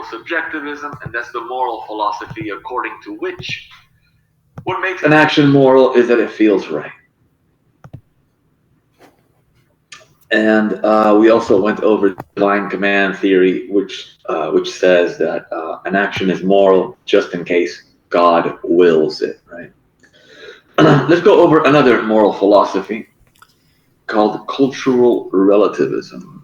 moral subjectivism, and that's the moral philosophy according to which what makes an action moral is that it feels right. And we also went over divine command theory, which says that an action is moral just in case God wills it, right? Let's go over another moral philosophy called cultural relativism.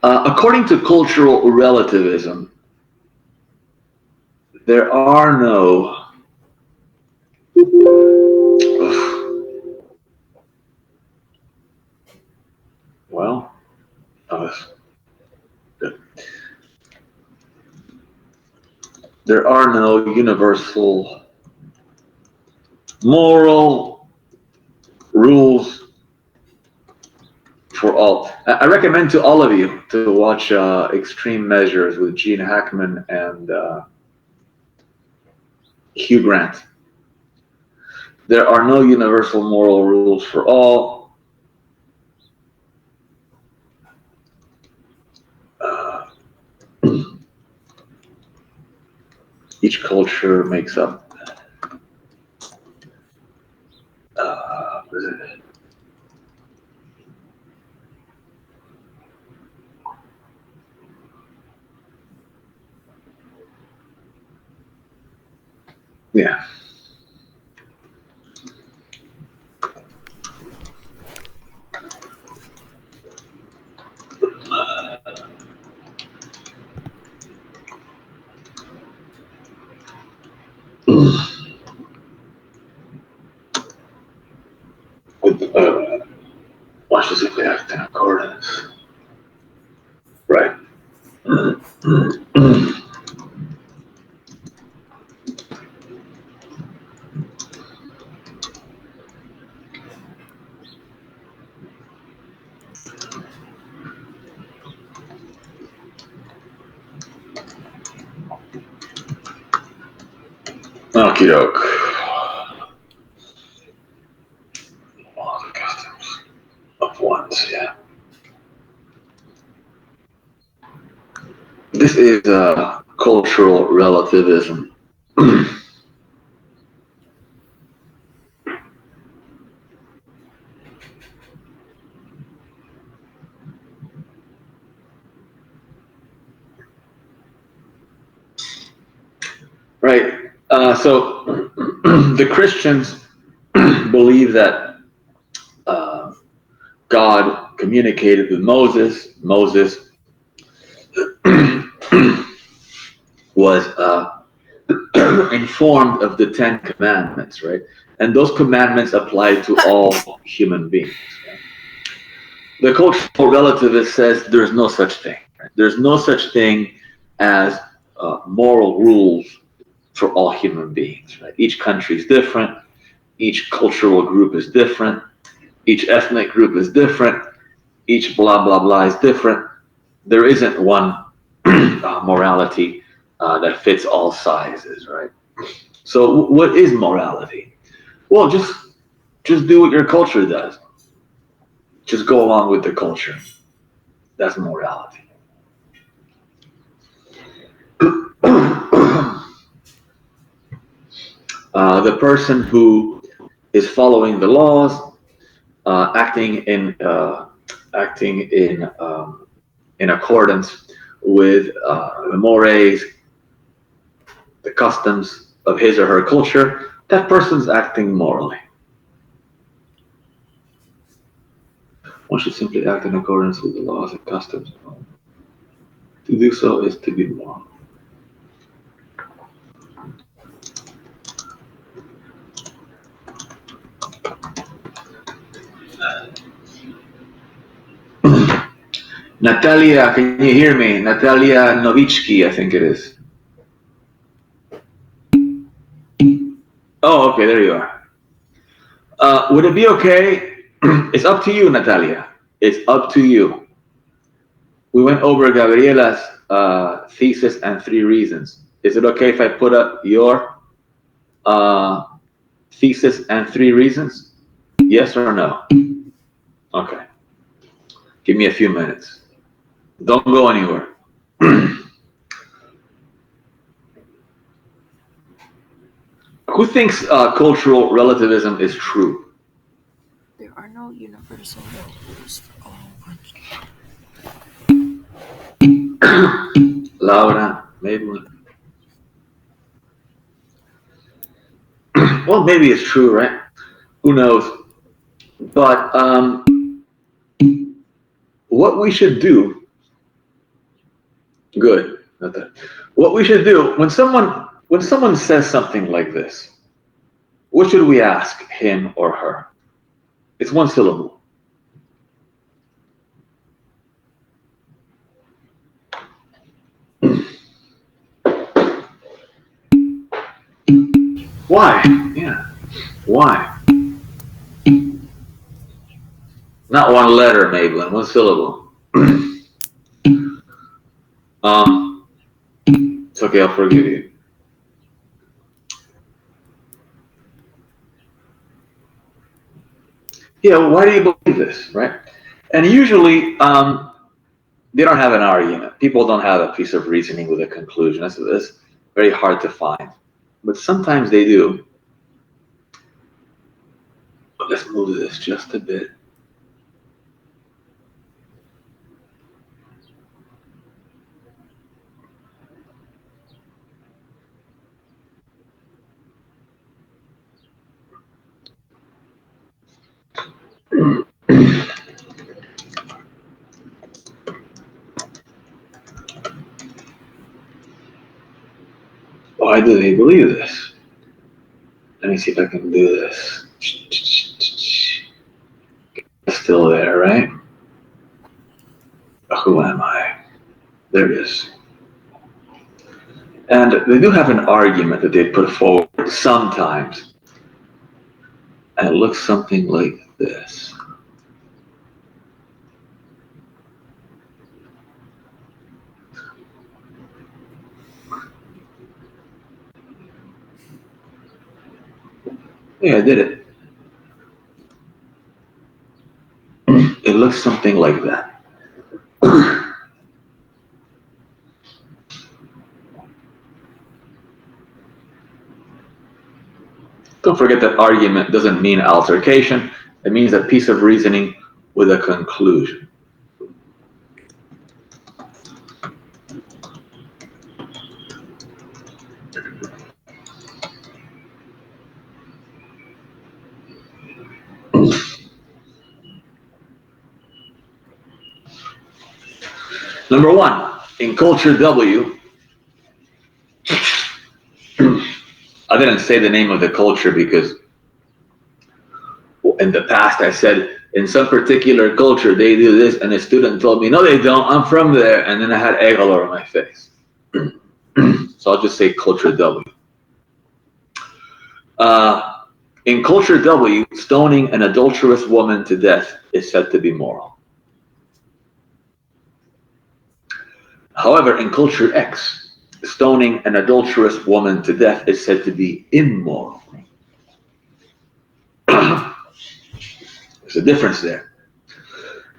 According to cultural relativism, there are no well, there are no universal moral rules for all. I recommend to all of you to watch Extreme Measures with Gene Hackman and Hugh Grant. There are no universal moral rules for all. Each culture makes up what is it? Yeah. Watch this if they act in accordance. Right. Okie doke. Laws and customs of ones, yeah. This is cultural relativism. Right. So the Christians believe that God communicated with Moses. Moses was informed of the 10 Commandments, right? And those commandments apply to all human beings. Right? The cultural relativist says there's no such thing. Right? There's no such thing as moral rules for all human beings. Right? Each country is different. Each cultural group is different. Each ethnic group is different. Each blah, blah, blah is different. There isn't one morality that fits all sizes, right? So what is morality? Well, just do what your culture does. Just go along with the culture. That's morality. The person who is following the laws, acting in accordance with the mores, the customs of his or her culture, that person's acting morally. One should simply act in accordance with the laws and customs. To do so is to be moral. Natalia, can you hear me? Natalia Novichki, I think it is. Oh, okay, there you are. Would it be okay? It's up to you, Natalia. It's up to you. We went over Gabriela's thesis and 3 reasons. Is it okay if I put up your thesis and 3 reasons? Yes or no? Okay. Give me a few minutes. Don't go anywhere. Who thinks cultural relativism is true? There are no universal rules for all. Laura, maybe. Well, maybe it's true, right? Who knows? But what we should do, good, not that. What we should do when someone says something like this, what should we ask him or her? It's one syllable. Why? Yeah. Why? Not one letter, Maybelline, one syllable. It's okay, I'll forgive you. Yeah, well, why do you believe this, right? And usually, they don't have an argument. People don't have a piece of reasoning with a conclusion. That's very hard to find. But sometimes they do. But let's move this just a bit. Why do they believe this? Let me see if I can do this. Still there, right? Who am I? There it is. And they do have an argument that they put forward sometimes. And it looks something like this. Yeah, I did it. It looks something like that. Don't forget that argument doesn't mean altercation. It means a piece of reasoning with a conclusion. Number 1, in culture W, I didn't say the name of the culture because in the past I said in some particular culture they do this, and a student told me, no, they don't, I'm from there, and then I had egg all over my face. So I'll just say culture W. In culture W, stoning an adulterous woman to death is said to be moral. However, in culture X, stoning an adulterous woman to death is said to be immoral. There's a difference there.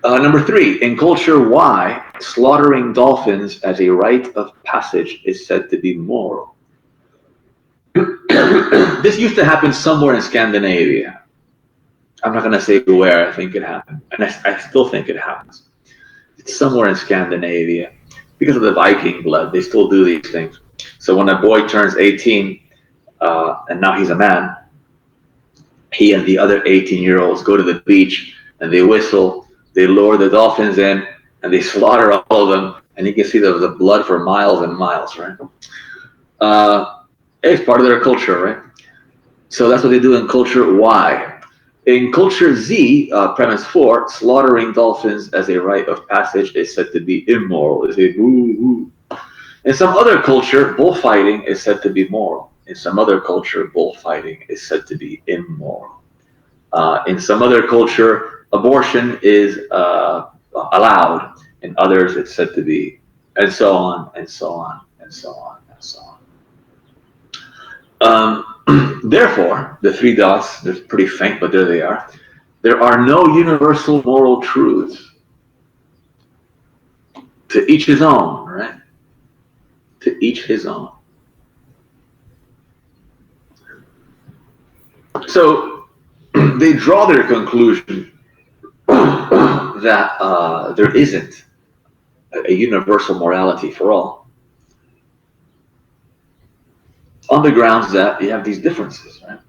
Number 3, in culture Y, slaughtering dolphins as a rite of passage is said to be moral. This used to happen somewhere in Scandinavia. I'm not going to say where I think it happened, and I still think it happens. It's somewhere in Scandinavia. Because of the Viking blood, they still do these things. So when a boy turns 18, and now he's a man, he and the other 18-year-olds go to the beach and they whistle, they lure the dolphins in, and they slaughter all of them, and you can see the blood for miles and miles, right? It's part of their culture, right? So that's what they do in culture Y. In culture Z, premise 4, slaughtering dolphins as a rite of passage is said to be immoral. Is a woo-woo. In some other culture, bullfighting is said to be moral. In some other culture, bullfighting is said to be immoral. In some other culture, abortion is allowed. In others, it's said to be, and so on, and so on, and so on, and so on. Therefore, the three dots, they're pretty faint, but there they are. There are no universal moral truths. To each his own, right? To each his own. So they draw their conclusion that there isn't a universal morality for all, on the grounds that you have these differences, right?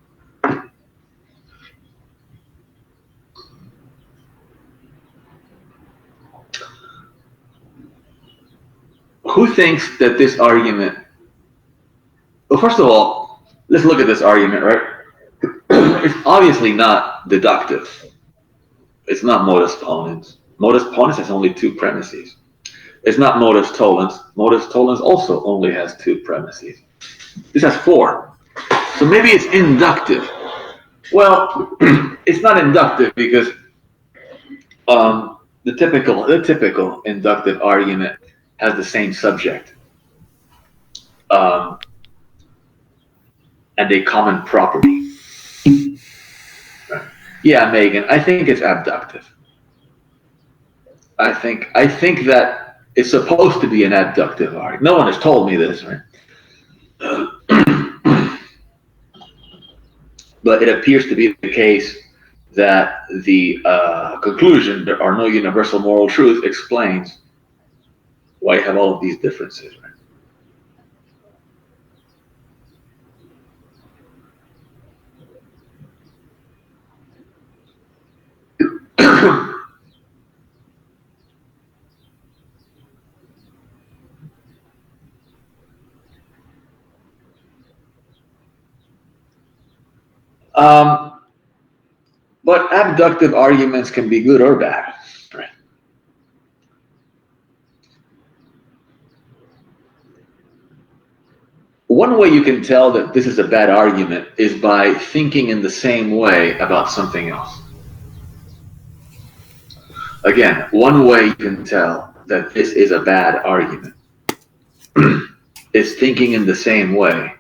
Who thinks that this argument? Well, first of all, let's look at this argument, right? It's obviously not deductive. It's not modus ponens. Modus ponens has only two premises. It's not modus tollens. Modus tollens also only has two premises. This has four. So maybe it's inductive. Well, it's not inductive because the typical inductive argument has the same subject and a common property. Right. Yeah, Megan, I think it's abductive. I think that it's supposed to be an abductive argument. No one has told me this, right? But it appears to be the case that the conclusion, there are no universal moral truths, explains why you have all of these differences, right? But abductive arguments can be good or bad, right? One way you can tell that this is a bad argument is by thinking in the same way about something else. Again, one way you can tell that this is a bad argument is thinking in the same way,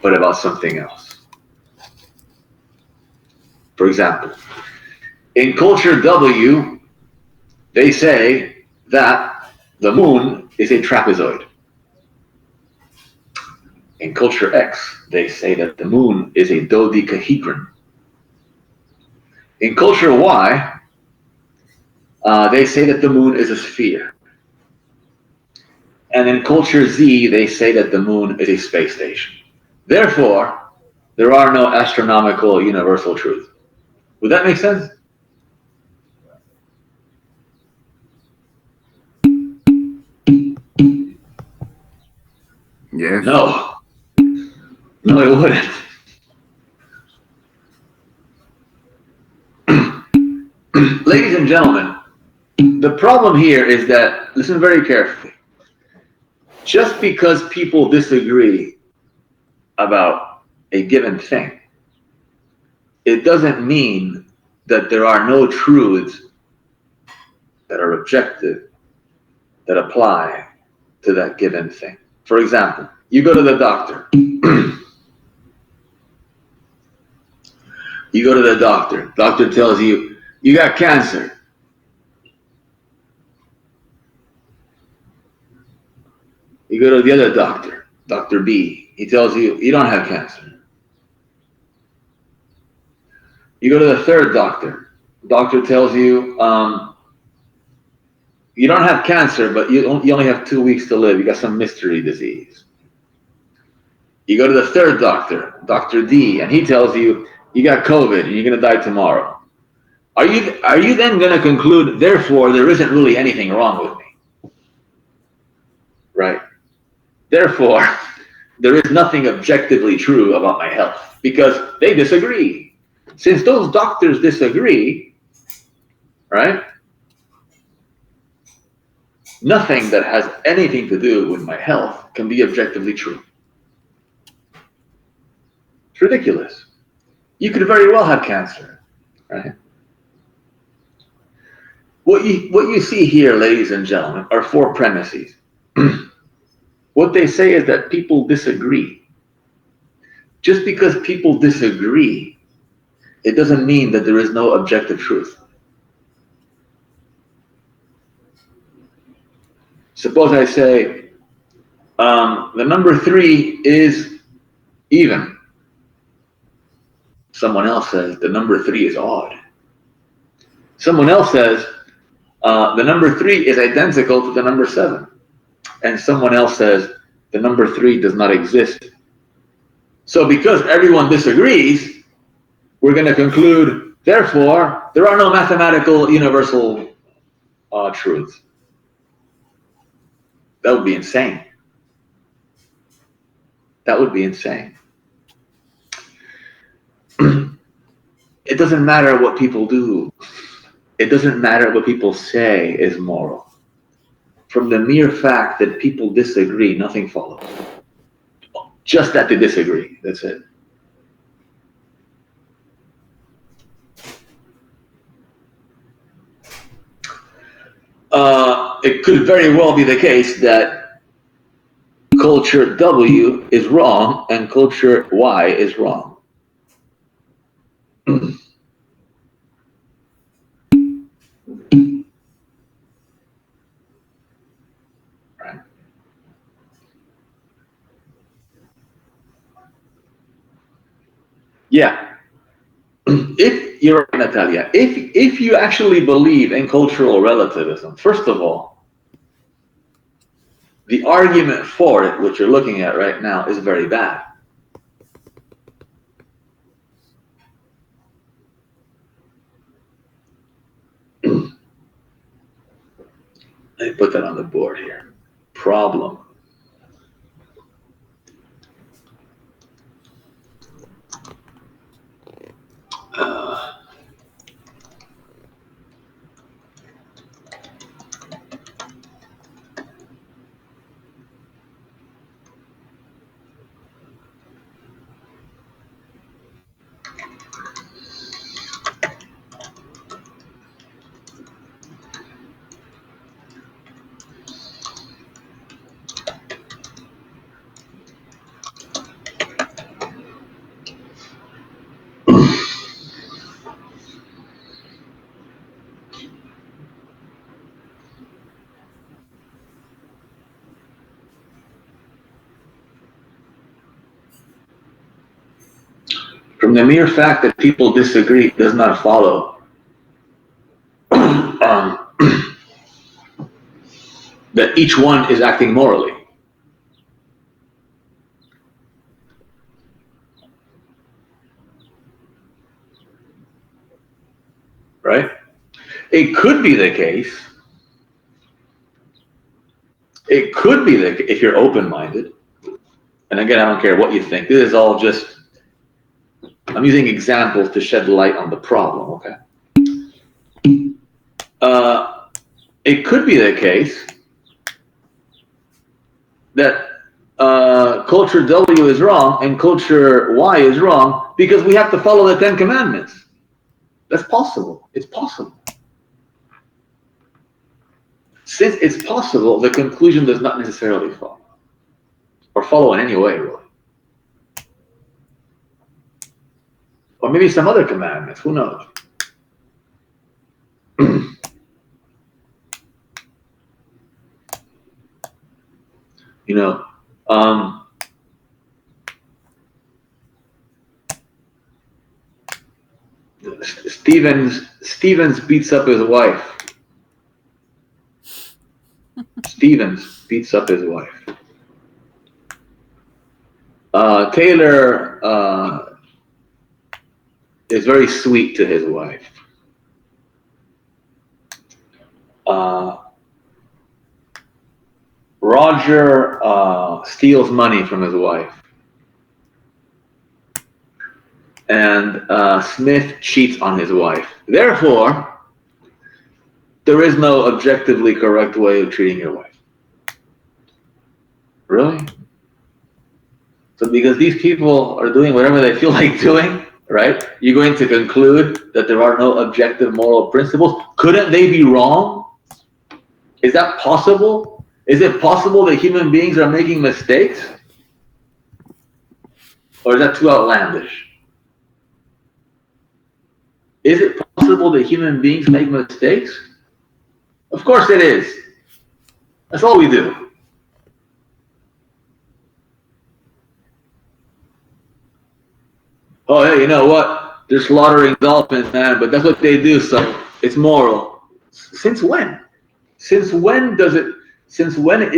but about something else. For example, in culture W, they say that the moon is a trapezoid. In culture X, they say that the moon is a dodecahedron. In culture Y, they say that the moon is a sphere. And in culture Z, they say that the moon is a space station. Therefore, there are no astronomical universal truths. Would that make sense? Yes. No. No, it wouldn't. Ladies and gentlemen, the problem here is that, listen very carefully, just because people disagree about a given thing, it doesn't mean that there are no truths that are objective that apply to that given thing. For example, you go to the doctor. You go to the doctor. Doctor tells you, you got cancer. You go to the other doctor, Dr. B. He tells you, you don't have cancer. You go to the third doctor. Doctor tells you, you don't have cancer, but you only have 2 weeks to live. You got some mystery disease. You go to the third doctor, Dr. D, and he tells you, you got COVID and you're going to die tomorrow. Are you then going to conclude, therefore, there isn't really anything wrong with me? Right? Therefore, there is nothing objectively true about my health because they disagree. Since those doctors disagree, right? Nothing that has anything to do with my health can be objectively true. It's ridiculous. You could very well have cancer, right? What you see here, ladies and gentlemen, are four premises. What they say is that people disagree. Just because people disagree, it doesn't mean that there is no objective truth. Suppose I say, the number 3 is even. Someone else says the number 3 is odd. Someone else says the number 3 is identical to the number 7. And someone else says the number 3 does not exist. So because everyone disagrees, we're going to conclude, therefore, there are no mathematical universal truths. That would be insane. That would be insane. It doesn't matter what people do. It doesn't matter what people say is moral. From the mere fact that people disagree, nothing follows. Just that they disagree. That's it. It could very well be the case that culture W is wrong and culture Y is wrong. Right. Yeah. If you're right, Natalia, if you actually believe in cultural relativism, first of all, the argument for it, which you're looking at right now, is very bad. Let me put that on the board here. Problem. From the mere fact that people disagree does not follow that each one is acting morally. Right? It could be the case. It could be that if you're open-minded, and again, I don't care what you think. This is all just, I'm using examples to shed light on the problem, okay? It could be the case that culture W is wrong and culture Y is wrong because we have to follow the 10 Commandments. That's possible. It's possible. Since it's possible, the conclusion does not necessarily follow. Or follow in any way, really. Or maybe some other commandments, who knows? You know, Stevens beats up his wife. Stevens beats up his wife. Taylor is very sweet to his wife. Roger steals money from his wife. And Smith cheats on his wife. Therefore, there is no objectively correct way of treating your wife. Really? So because these people are doing whatever they feel like doing, right? You're going to conclude that there are no objective moral principles. Couldn't they be wrong? Is that possible? Is it possible that human beings are making mistakes? Or is that too outlandish? Is it possible that human beings make mistakes? Of course it is. That's all we do. Oh, hey, you know what? They're slaughtering dolphins, man, but that's what they do, so it's moral. Since when? Since when is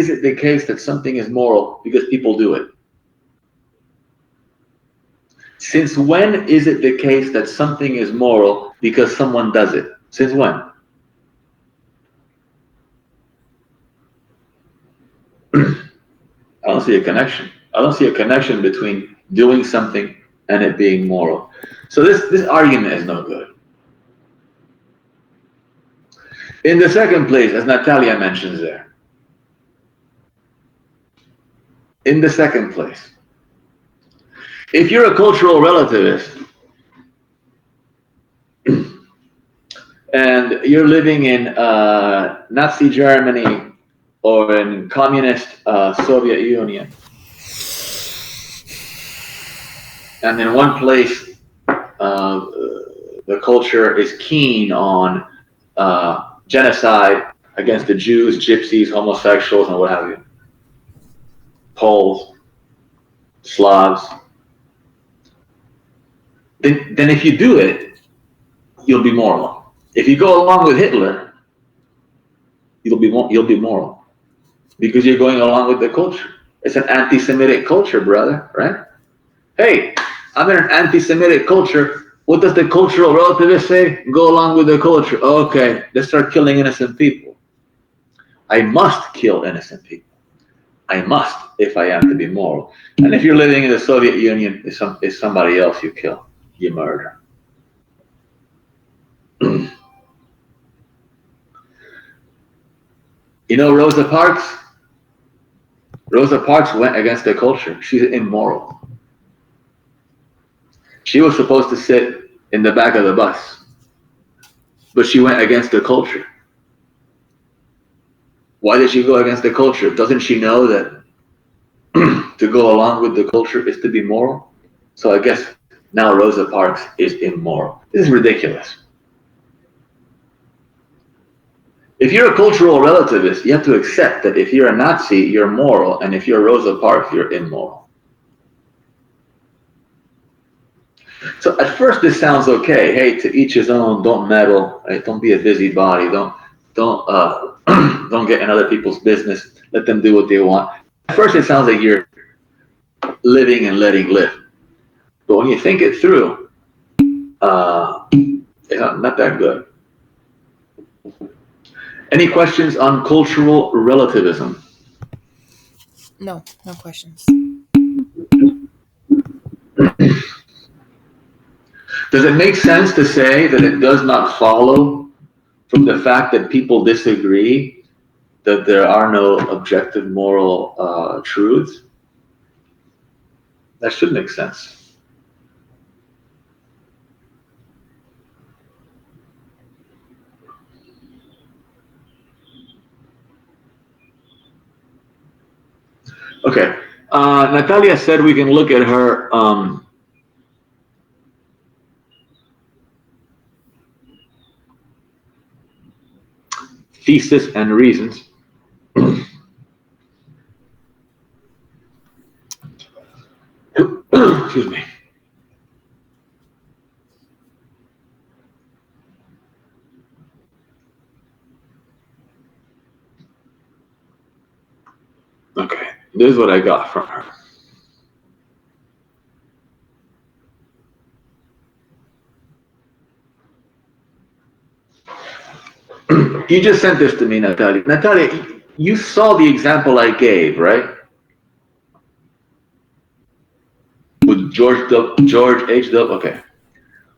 it the case that something is moral because people do it? Since when is it the case that something is moral because someone does it? Since when? I don't see a connection. I don't see a connection between doing something and it being moral. So this argument is no good. In the second place, as Natalia mentions there, in the second place, if you're a cultural relativist and you're living in Nazi Germany or in communist Soviet Union, and in one place the culture is keen on genocide against the Jews, Gypsies, homosexuals, and what have you, Poles, Slavs, then if you do it, you'll be moral. If you go along with Hitler, you'll be moral because you're going along with the culture. It's an anti-Semitic culture, brother, right? Hey, I'm in an anti-Semitic culture. What does the cultural relativist say? Go along with the culture. Okay, let's start killing innocent people. I must kill innocent people. I must if I am to be moral. And if you're living in the Soviet Union, it's somebody else you kill, you murder. You know Rosa Parks? Rosa Parks went against the culture. She's immoral. She was supposed to sit in the back of the bus, but she went against the culture. Why did she go against the culture? Doesn't she know that to go along with the culture is to be moral? So I guess now Rosa Parks is immoral. This is ridiculous. If you're a cultural relativist, you have to accept that if you're a Nazi, you're moral, and if you're Rosa Parks, you're immoral. So at first this sounds okay. Hey, to each his own. Don't meddle. Right? Don't be a busybody. Don't get in other people's business. Let them do what they want. At first it sounds like you're living and letting live. But when you think it through, it's not that good. Any questions on cultural relativism? No questions. Does it make sense to say that it does not follow from the fact that people disagree that there are no objective moral truths? That should make sense. Okay. Natalia said we can look at her thesis and reasons. Excuse me. Okay, this is what I got from her. You just sent this to me, Natalia. Natalia, you saw the example I gave, right? With George H.W. Okay.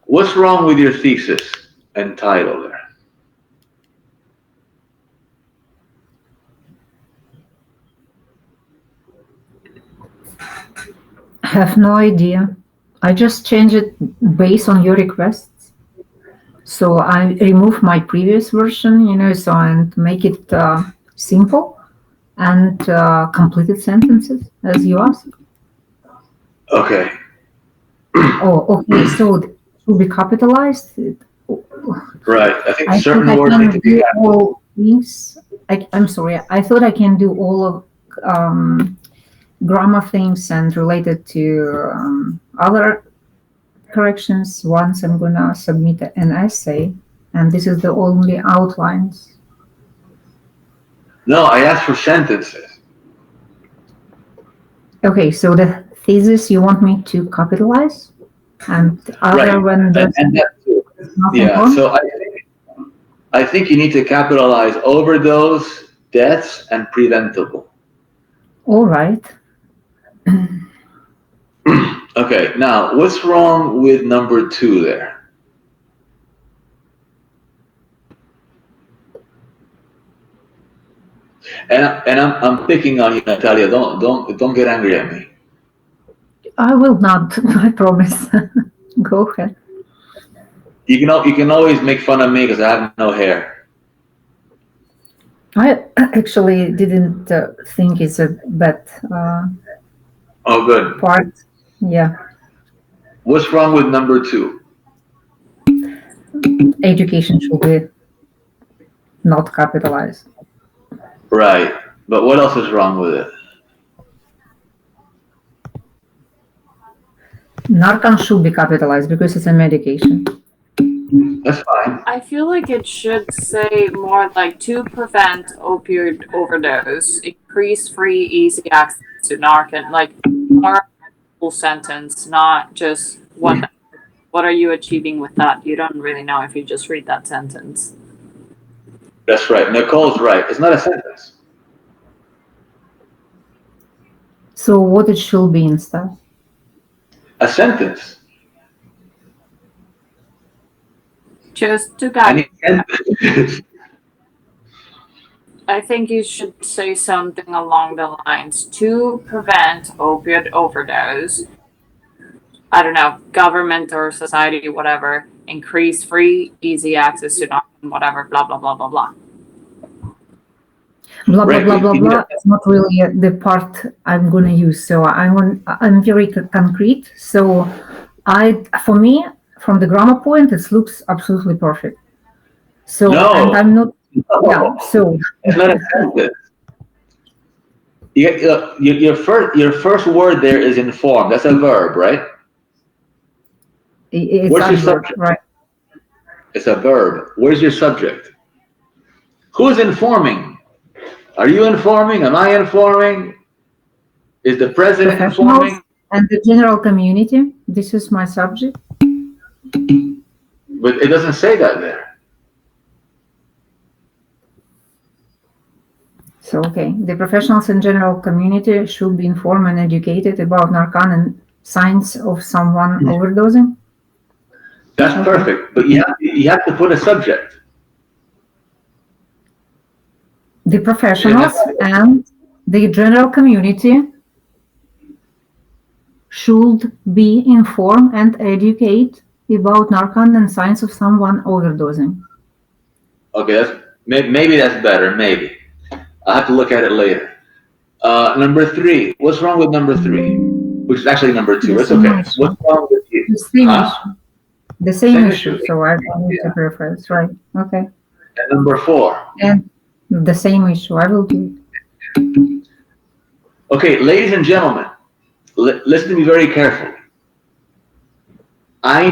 What's wrong with your thesis and title there? I have no idea. I just changed it based on your requests. So I remove my previous version, and make it simple and completed sentences as you asked. Okay. Oh, okay. So it should be capitalized. Right. I think I thought certain I words need can to be do capitalized. all things. I'm sorry. I thought I can do all of grammar things and related to other corrections once I'm gonna submit an essay, and this is the only outlines. No, I asked for sentences. Okay, so the thesis you want me to capitalize, and other Right. when there's And that too. nothing Yeah. on. So I think you need to capitalize overdose, deaths, and preventable. All right. Okay. Now, what's wrong with number 2 there? And I'm picking on you, Natalia. Don't get angry at me. I will not. I promise. Go ahead. You can always make fun of me because I have no hair. I actually didn't think it's a bad Oh, good. part. Yeah, What's wrong with number 2? education should be not capitalized. Right. But what else is wrong with it? Narcan should be capitalized because it's a medication. That's fine. I feel like it should say more like to prevent opioid overdose, increase free, easy access to Narcan. Like more full sentence, not just what are you achieving with that? You don't really know if you just read that sentence. That's right. Nicole's right. It's not a sentence. So what it should be instead? A sentence. Just to I guide. need sentences. I think you should say something along the lines to prevent opioid overdose. I don't know, government or society, whatever, increase free, easy access to Narcan, whatever, blah, blah, blah, blah, blah. Blah blah Right, blah blah you- blah. It's not really the part I'm gonna use. So I'm very concrete. So for me, from the grammar point, it looks absolutely perfect. So No. and I'm not. No, Yeah. So it's not a sentence. Your first word there is inform. That's a verb, right? it's What's your adverb, subject? right? It's a verb. Where's your subject? Who's informing? Are you informing? Am I informing? Is the president Professionals informing? and the general community. This is my subject. But it doesn't say that there. So okay, the professionals and general community should be informed and educated about Narcan and signs of someone overdosing. That's Okay. perfect. But you have to put a subject. The professionals and the general community should be informed and educate about Narcan and signs of someone overdosing. Okay, maybe that's better. Maybe I'll have to look at it later. Number 3. What's wrong with number 3? Which is actually number 2. It's okay. What's wrong with you? The same Huh? issue. The same Same issue. issue. So I need to reference, right? Okay. And number 4. And the same issue. I will do it. Okay, ladies and gentlemen, listen to me very carefully. I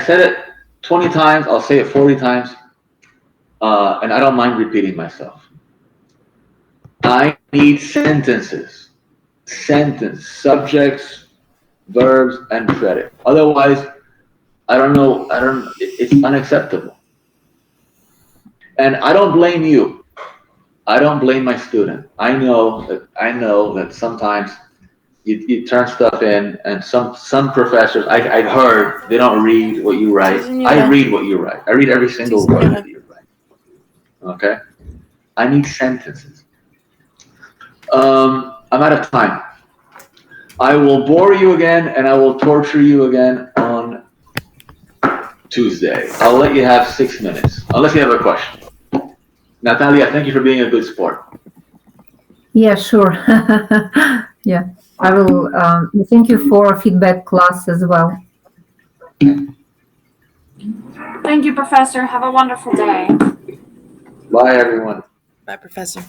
said it 20 times, I'll say it 40 times, and I don't mind repeating myself. I need sentences. Subjects, verbs, and predicate. Otherwise, it's unacceptable. And I don't blame you. I don't blame my student. I know that sometimes you turn stuff in, and some professors I've heard they don't read what you write. I read what you write. I read every single word that you write. Okay? I need sentences. I'm out of time. I will bore you again, and I will torture you again on Tuesday. I'll let you have 6 minutes, unless you have a question. Natalia, thank you for being a good sport. Yeah, sure. I will. Thank you for feedback class as well. Thank you, Professor. Have a wonderful day. Bye, everyone. Bye, Professor.